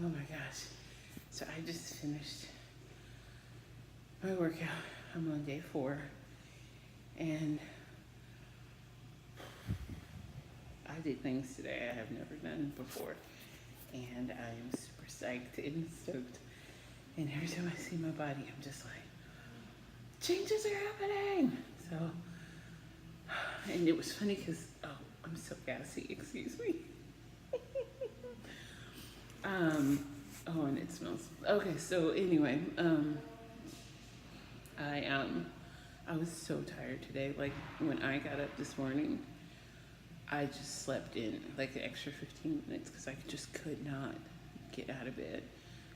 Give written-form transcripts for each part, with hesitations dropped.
Oh my gosh. So I just finished my workout. I'm on day 4. And I did things today I have never done before. And I am super psyched and stoked. And every time I see my body, I'm just like, changes are happening. So, and it was funny because, oh, I'm so gassy, excuse me. Oh, and it smells. Okay, so anyway, I was so tired today. Like when I got up this morning, I just slept in like an extra 15 minutes because I just could not get out of bed.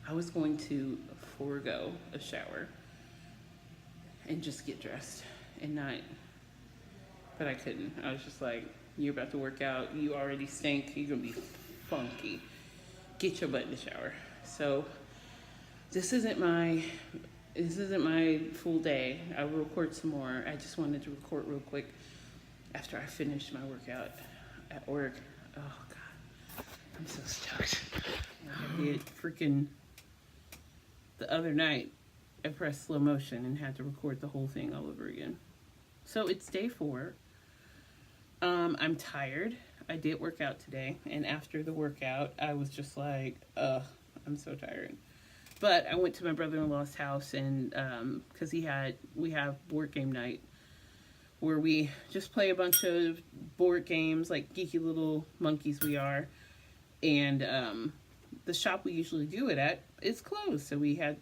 I was going to forego a shower and just get dressed and not, but I couldn't. I was just like, you're about to work out. You already stink. You're gonna be funky. Get your butt in the shower. So this isn't my full day. I will record some more. I just wanted to record real quick after I finished my workout at work. Oh God, I'm so stoked. I did freaking the other night. I pressed slow motion and had to record the whole thing all over again. So it's day 4. I'm tired. I did work out today, and after the workout, I was just like, I'm so tired. But I went to my brother-in-law's house, and because we have board game night, where we just play a bunch of board games, like geeky little monkeys we are. And the shop we usually do it at is closed, so we had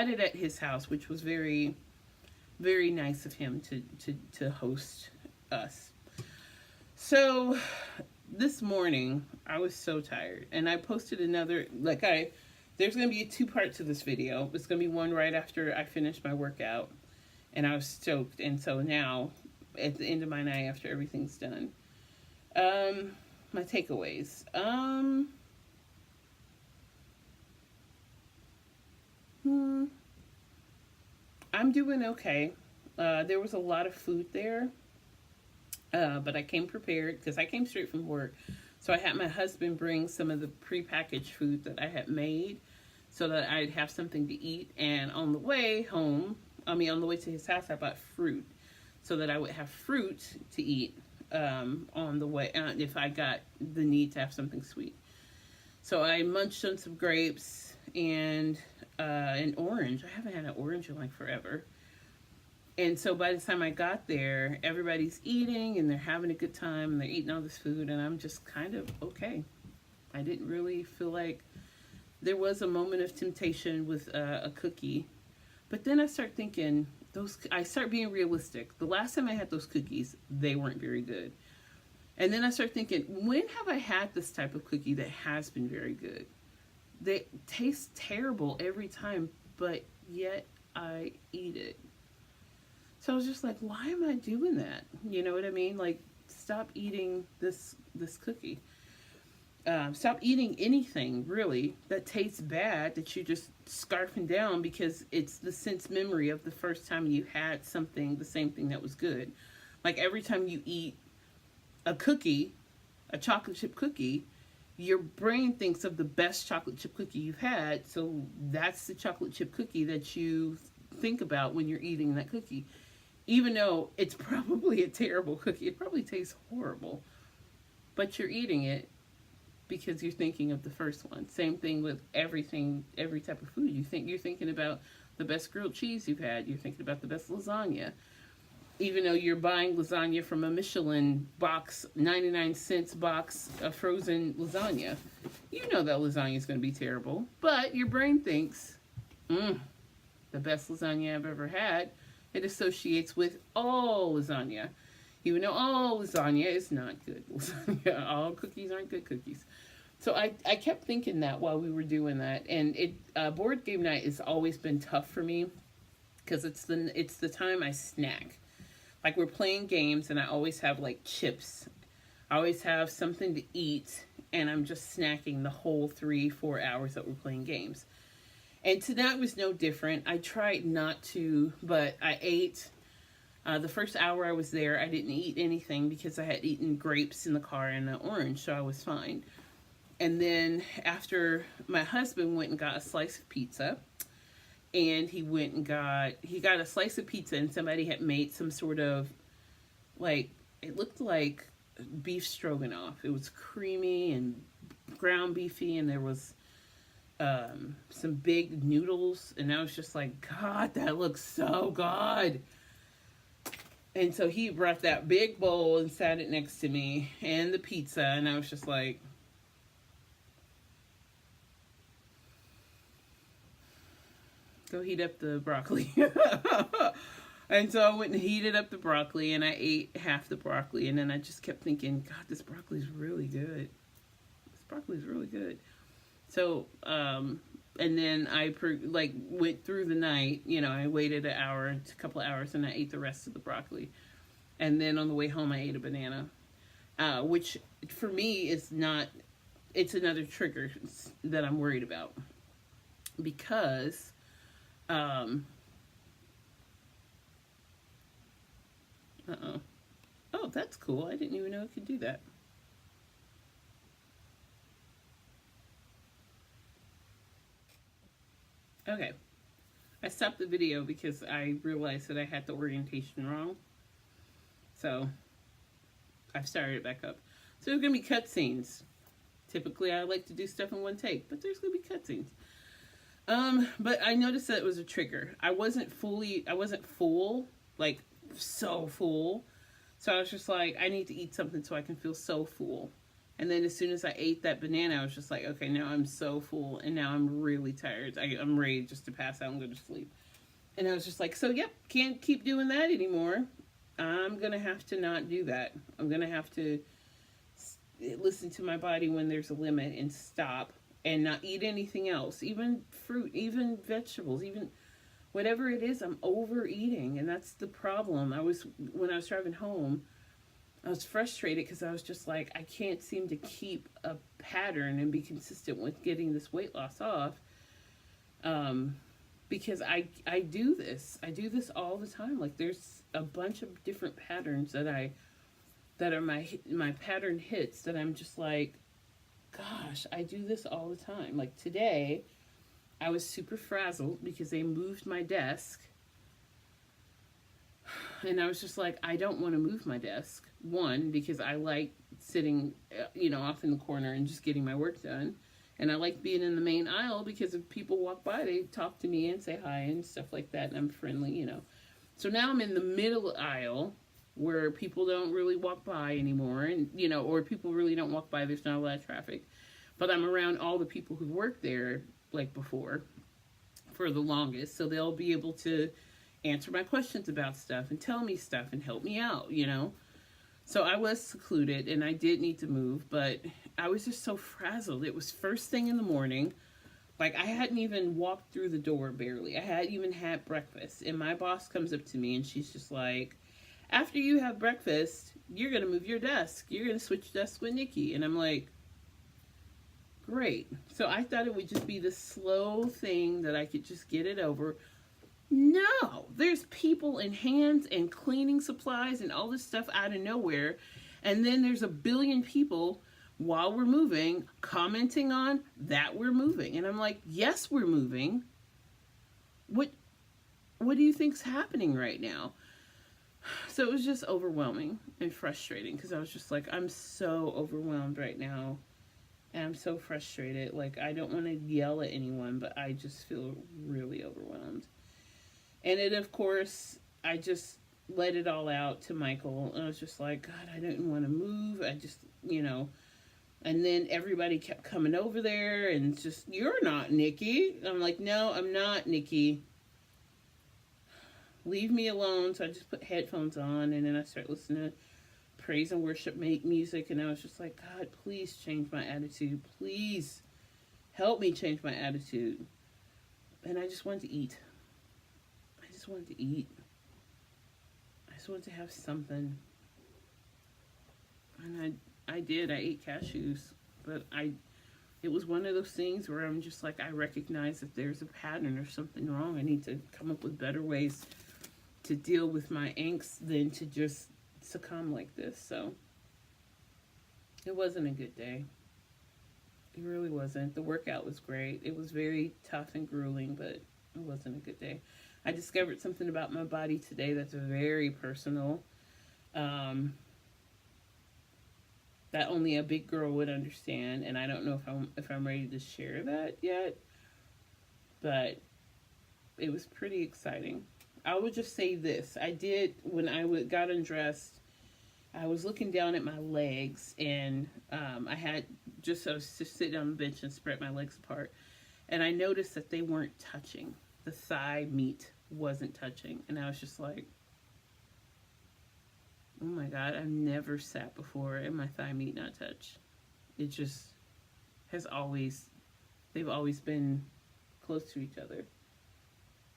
it at his house, which was very, very nice of him to host us. So this morning I was so tired, and I posted another, there's going to be 2 parts to this video. It's going to be one right after I finished my workout, and I was stoked. And so now at the end of my night, after everything's done, my takeaways. I'm doing okay. There was a lot of food there. But I came prepared because I came straight from work. So I had my husband bring some of the prepackaged food that I had made so that I'd have something to eat. And on the way on the way to his house, I bought fruit so that I would have fruit to eat on the way if I got the need to have something sweet. So I munched on some grapes and an orange. I haven't had an orange in like forever. And so by the time I got there, everybody's eating and they're having a good time and they're eating all this food, and I'm just kind of okay. I didn't really feel like there was a moment of temptation with a cookie. But then I start thinking, I start being realistic. The last time I had those cookies, they weren't very good. And then I start thinking, when have I had this type of cookie that has been very good? They taste terrible every time, but yet I eat it. So I was just like, why am I doing that? You know what I mean? Like, stop eating this cookie. Stop eating anything, really, that tastes bad, that you're just scarfing down because it's the sense memory of the first time you had something, the same thing that was good. Like, every time you eat a cookie, a chocolate chip cookie, your brain thinks of the best chocolate chip cookie you've had. So that's the chocolate chip cookie that you think about when you're eating that cookie. Even though it's probably a terrible cookie, it probably tastes horrible, but you're eating it because you're thinking of the first one. Same thing with everything, every type of food. You're thinking about the best grilled cheese you've had. You're thinking about the best lasagna. Even though you're buying lasagna from a Michelin box, 99-cent box of frozen lasagna, you know that lasagna is going to be terrible, but your brain thinks, the best lasagna I've ever had. It associates with all lasagna, even though all lasagna is not good lasagna. All cookies aren't good cookies. So I kept thinking that while we were doing that. And board game night has always been tough for me because it's the time I snack. Like, we're playing games and I always have like chips. I always have something to eat, and I'm just snacking the whole 3-4 hours that we're playing games. And tonight was no different. I tried not to, but I ate. The first hour I was there, I didn't eat anything because I had eaten grapes in the car and an orange, so I was fine. And then after my husband went and got a slice of pizza, and he got a slice of pizza, and somebody had made some sort of, like, it looked like beef stroganoff. It was creamy and ground beefy, and there was some big noodles, and I was just like, God, that looks so good. And so he brought that big bowl and sat it next to me, and the pizza, and I was just like, go heat up the broccoli. And so I went and heated up the broccoli, and I ate half the broccoli, and then I just kept thinking, God, this broccoli is really good. This broccoli is really good. So, and then went through the night. You know, I waited a couple of hours, and I ate the rest of the broccoli. And then on the way home, I ate a banana, which for me is not. It's another trigger that I'm worried about because. Uh-oh. Oh, that's cool. I didn't even know it could do that. Okay. I stopped the video because I realized that I had the orientation wrong. So, I've started it back up. So, there's going to be cutscenes. Typically, I like to do stuff in one take, but there's going to be cutscenes. But I noticed that it was a trigger. I wasn't full, like, so full. So I was just like, I need to eat something so I can feel so full. And then as soon as I ate that banana, I was just like, okay, now I'm so full, and now I'm really tired. I'm ready just to pass out and go to sleep. And I was just like, so yep, can't keep doing that anymore. I'm going to have to not do that. I'm going to have to listen to my body when there's a limit and stop and not eat anything else, even fruit, even vegetables, even whatever it is. I'm overeating, and that's the problem. When I was driving home, I was frustrated because I was just like, I can't seem to keep a pattern and be consistent with getting this weight loss off. Because I do this. I do this all the time. Like, there's a bunch of different patterns that are my pattern hits that I'm just like, gosh, I do this all the time. Like today, I was super frazzled because they moved my desk. And I was just like, I don't want to move my desk. One, because I like sitting, off in the corner and just getting my work done. And I like being in the main aisle because if people walk by, they talk to me and say hi and stuff like that. And I'm friendly. So now I'm in the middle aisle where people don't really walk by anymore. And, or people really don't walk by. There's not a lot of traffic. But I'm around all the people who worked there like before for the longest. So they'll be able to answer my questions about stuff and tell me stuff and help me out, So I was secluded and I did need to move, but I was just so frazzled. It was first thing in the morning. Like, I hadn't even walked through the door barely. I hadn't even had breakfast. And my boss comes up to me and she's just like, after you have breakfast, you're going to move your desk. You're going to switch desks with Nikki. And I'm like, great. So I thought it would just be this slow thing that I could just get it over. No, there's people and hands and cleaning supplies and all this stuff out of nowhere. And then there's a billion people while we're moving commenting on that we're moving. And I'm like, yes, we're moving. What do you think's happening right now? So it was just overwhelming and frustrating because I was just like, I'm so overwhelmed right now. And I'm so frustrated. Like, I don't want to yell at anyone, but I just feel really overwhelmed. And then, of course, I just let it all out to Michael. And I was just like, God, I didn't want to move. I just, And then everybody kept coming over there and just, you're not Nikki. I'm like, no, I'm not Nikki. Leave me alone. So I just put headphones on. And then I start listening to praise and worship music. And I was just like, God, please change my attitude. Please help me change my attitude. And I just wanted to eat. I just wanted to eat. I just wanted to have something. And I did. I ate cashews. But it was one of those things where I'm just like, I recognize that there's a pattern or something wrong. I need to come up with better ways to deal with my angst than to just succumb like this. So it wasn't a good day. It really wasn't. The workout was great. It was very tough and grueling, but it wasn't a good day. I discovered something about my body today that's very personal. Um, that only a big girl would understand, and I don't know if I'm ready to share that yet, but it was pretty exciting. I would just say this: I did when got undressed. I was looking down at my legs, and I was just sitting on the bench and spread my legs apart, and I noticed that they weren't touching. The thigh meat wasn't touching, and I was just like, "Oh my God, I've never sat before and my thigh meat not touch." It just has always, they've always been close to each other,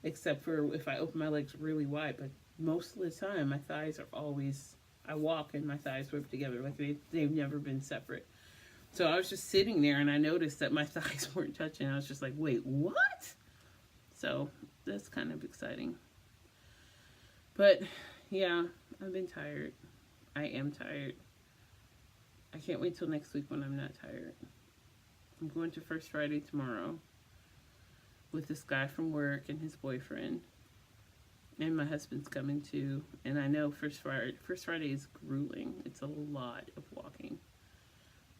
except for if I open my legs really wide. But most of the time, my thighs are always, I walk and my thighs rub together. Like they've never been separate. So I was just sitting there and I noticed that my thighs weren't touching. I was just like, wait, what? So that's kind of exciting. But yeah, I've been tired. I am tired. I can't wait till next week when I'm not tired. I'm going to First Friday tomorrow with this guy from work and his boyfriend. And my husband's coming too. And I know First Friday is grueling. It's a lot of walking.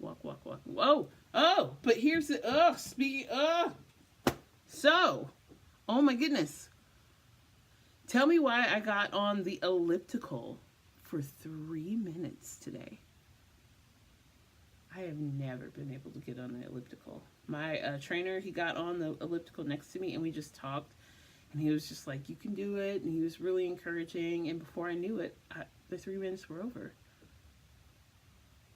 Walk, walk, walk. Whoa! Oh! But here's the, speaking, so, oh my goodness. Tell me why I got on the elliptical for 3 minutes today. I have never been able to get on the elliptical. My trainer, he got on the elliptical next to me and we just talked. And he was just like, you can do it. And he was really encouraging. And before I knew it, the 3 minutes were over.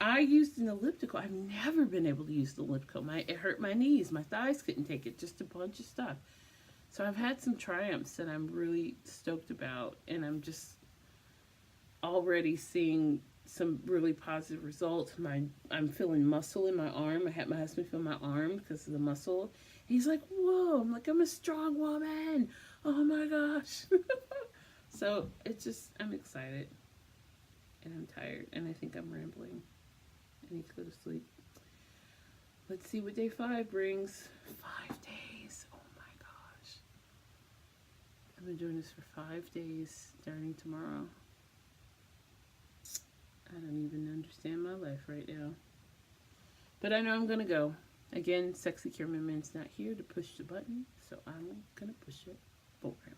I used an elliptical. I've never been able to use the elliptical. It hurt my knees. My thighs couldn't take it. Just a bunch of stuff. So I've had some triumphs that I'm really stoked about. And I'm just already seeing some really positive results. I'm feeling muscle in my arm. I had my husband feel my arm because of the muscle. He's like, whoa, I'm like, I'm a strong woman. Oh my gosh. So it's just, I'm excited. And I'm tired. And I think I'm rambling. I need to go to sleep. Let's see what day 5 brings. 5 days. Oh my gosh. I've been doing this for 5 days starting tomorrow. I don't even understand my life right now. But I know I'm going to go. Again, Sexy Cameraman's not here to push the button, so I'm going to push it for him.